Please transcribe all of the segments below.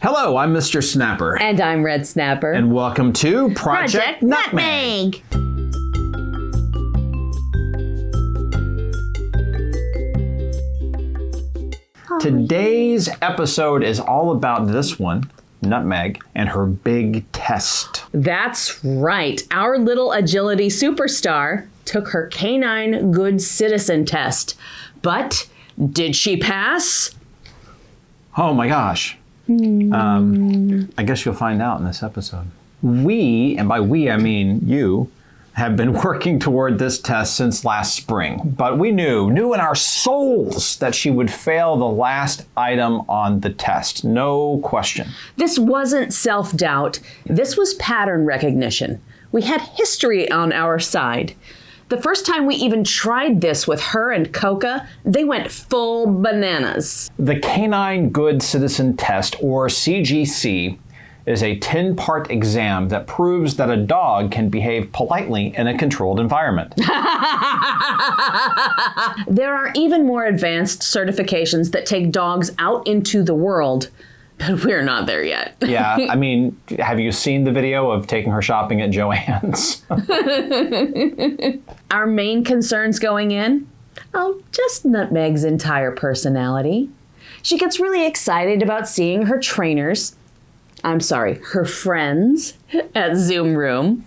Hello, I'm Mr. Snapper. And I'm Red Snapper. And welcome to Project Nutmeg. Today's episode is all about this one, Nutmeg, and her big test. That's right. Our little agility superstar took her Canine Good Citizen test. But did she pass? Oh my gosh. I guess you'll find out in this episode. We, and by we I mean you, have been working toward this test since last spring. But we knew in our souls that she would fail the last item on the test. No question. This wasn't self-doubt. This was pattern recognition. We had history on our side. The first time we even tried this with her and Coca, they went full bananas. The Canine Good Citizen Test, or CGC, is a 10-part exam that proves that a dog can behave politely in a controlled environment. There are even more advanced certifications that take dogs out into the world, but we're not there yet. Yeah, I mean, have you seen the video of taking her shopping at Joann's? Our main concerns going in? Oh, just Nutmeg's entire personality. She gets really excited about seeing her trainers. Her friends at Zoom Room.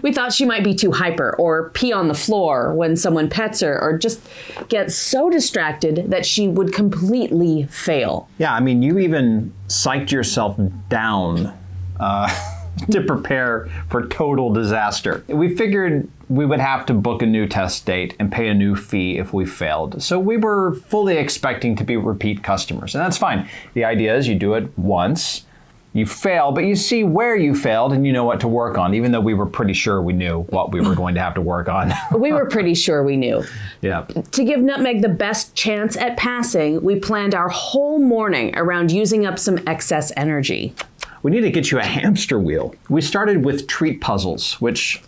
We thought she might be too hyper or pee on the floor when someone pets her or just get so distracted that she would completely fail. Yeah, I mean, you even psyched yourself down to prepare for total disaster. We figured we would have to book a new test date and pay a new fee if we failed. So we were fully expecting to be repeat customers, and that's fine. The idea is you do it once, you fail, but you see where you failed and you know what to work on, even though we were pretty sure we knew what we were going to have to work on. We were pretty sure we knew. Yeah. To give Nutmeg the best chance at passing, we planned our whole morning around using up some excess energy. We need to get you a hamster wheel. We started with treat puzzles, which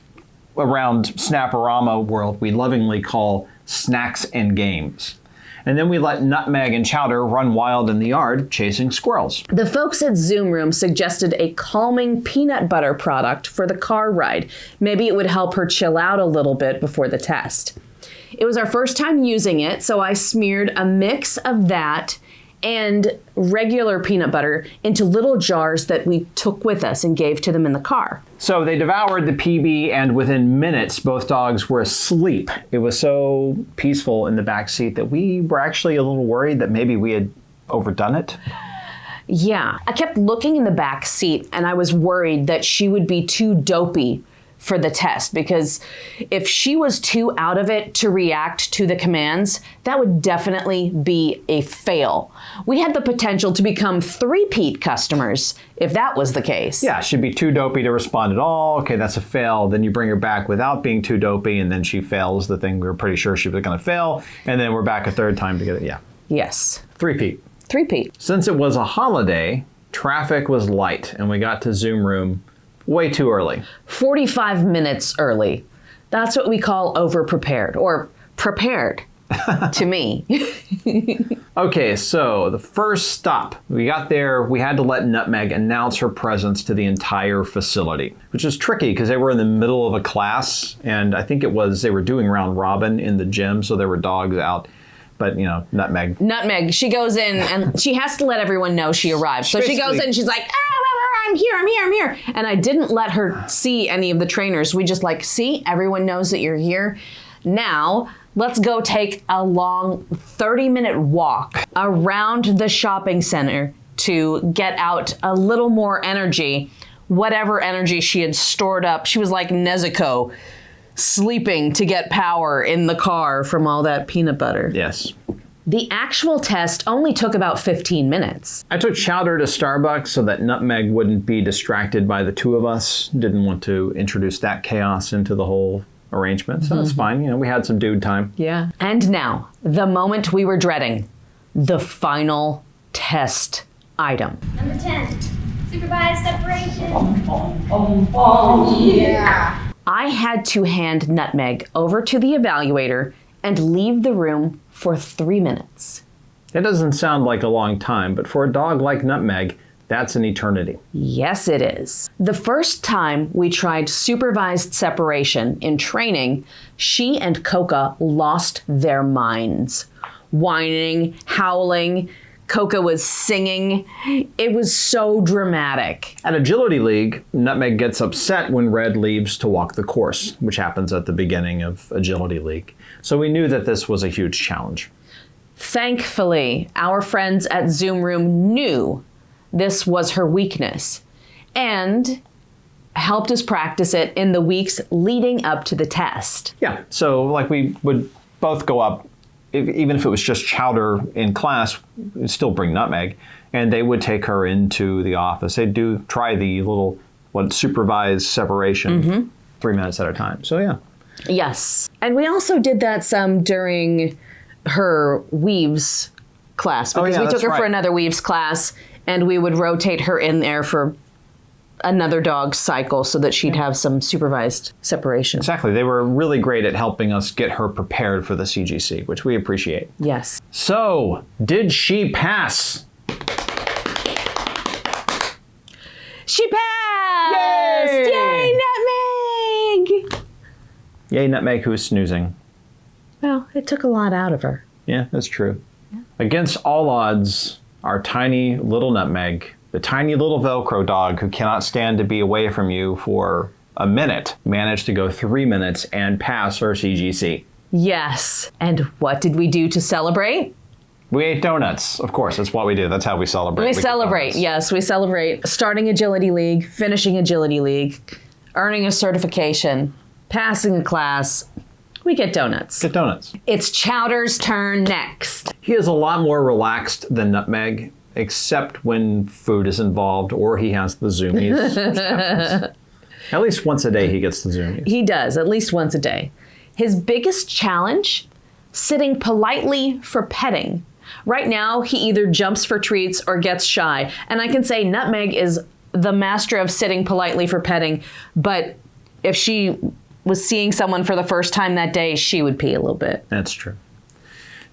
around Snapperama world we lovingly call snacks and games. And then we let Nutmeg and Chowder run wild in the yard chasing squirrels. The folks at Zoom Room suggested a calming peanut butter product for the car ride. Maybe it would help her chill out a little bit before the test. It was our first time using it, so I smeared a mix of that and regular peanut butter into little jars that we took with us and gave to them in the car. So they devoured the PB, and within minutes, both dogs were asleep. It was so peaceful in the back seat that we were actually a little worried that maybe we had overdone it. Yeah, I kept looking in the back seat and I was worried that she would be too dopey for the test, because if she was too out of it to react to the commands, that would definitely be a fail. We had the potential to become three-peat customers if that was the case. Yeah, she'd be too dopey to respond at all. Okay, that's a fail. Then you bring her back without being too dopey, and then she fails the thing we were pretty sure she was going to fail, and then we're back a third time to get it. Yeah. Yes. Three-peat. Three-peat. Since it was a holiday, traffic was light, and we got to Zoom Room way too early. 45 minutes early. That's what we call over-prepared, or prepared to me. Okay, so the first stop. We got there, we had to let Nutmeg announce her presence to the entire facility, which was tricky because they were in the middle of a class, and I think they were doing round robin in the gym, so there were dogs out. But, Nutmeg, she goes in and she has to let everyone know she arrived. So she goes in and she's like, I'm here. And I didn't let her see any of the trainers. We just see, everyone knows that you're here. Now, let's go take a long 30-minute walk around the shopping center to get out a little more energy, whatever energy she had stored up. She was like Nezuko, sleeping to get power in the car from all that peanut butter. Yes. The actual test only took about 15 minutes. I took Chowder to Starbucks so that Nutmeg wouldn't be distracted by the two of us. Didn't want to introduce that chaos into the whole arrangement, so that's fine. We had some dude time. Yeah. And now, the moment we were dreading, the final test item. Number 10, supervised separation. Yeah. I had to hand Nutmeg over to the evaluator and leave the room for 3 minutes. It doesn't sound like a long time, but for a dog like Nutmeg, That's an eternity. Yes, it is. The first time we tried supervised separation in training, she and Coca lost their minds. Whining, howling. Coca was singing. It was so dramatic. At Agility League, Nutmeg gets upset when Red leaves to walk the course, which happens at the beginning of Agility League. So we knew that this was a huge challenge. Thankfully, our friends at Zoom Room knew this was her weakness and helped us practice it in the weeks leading up to the test. Yeah, so like we would both go up, even if it was just Chowder in class, we'd still bring Nutmeg, and they would take her into the office. They'd try the little, supervised separation, 3 minutes at a time. So yeah. Yes. And we also did that some during her weaves class, because we took her for another weaves class, and we would rotate her in there for another dog cycle so that she'd have some supervised separation. Exactly. They were really great at helping us get her prepared for the CGC, which we appreciate. Yes. So, did she pass? She passed! Yay! Yay, Nutmeg! Yay, Nutmeg, who's snoozing. Well, it took a lot out of her. Yeah, that's true. Yeah. Against all odds, our tiny little Nutmeg, the tiny little Velcro dog who cannot stand to be away from you for a minute, managed to go 3 minutes and pass her CGC. Yes. And what did we do to celebrate? We ate donuts. Of course, that's what we do. That's how we celebrate. We celebrate, yes. We celebrate starting Agility League, finishing Agility League, earning a certification, passing a class. We get donuts. Get donuts. It's Chowder's turn next. He is a lot more relaxed than Nutmeg, except when food is involved or he has the zoomies. At least once a day he gets the zoomies. He does, at least once a day. His biggest challenge? Sitting politely for petting. Right now, he either jumps for treats or gets shy. And I can say Nutmeg is the master of sitting politely for petting, but if she was seeing someone for the first time that day, she would pee a little bit. That's true.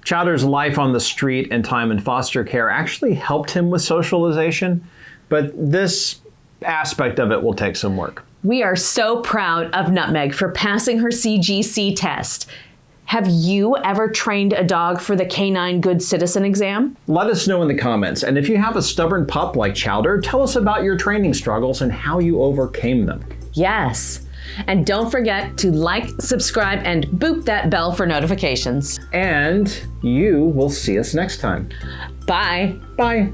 Chowder's life on the street and time in foster care actually helped him with socialization, but this aspect of it will take some work. We are so proud of Nutmeg for passing her CGC test. Have you ever trained a dog for the Canine Good Citizen exam? Let us know in the comments, and if you have a stubborn pup like Chowder, tell us about your training struggles and how you overcame them. Yes. And don't forget to like, subscribe, and boop that bell for notifications. And you will see us next time. Bye. Bye.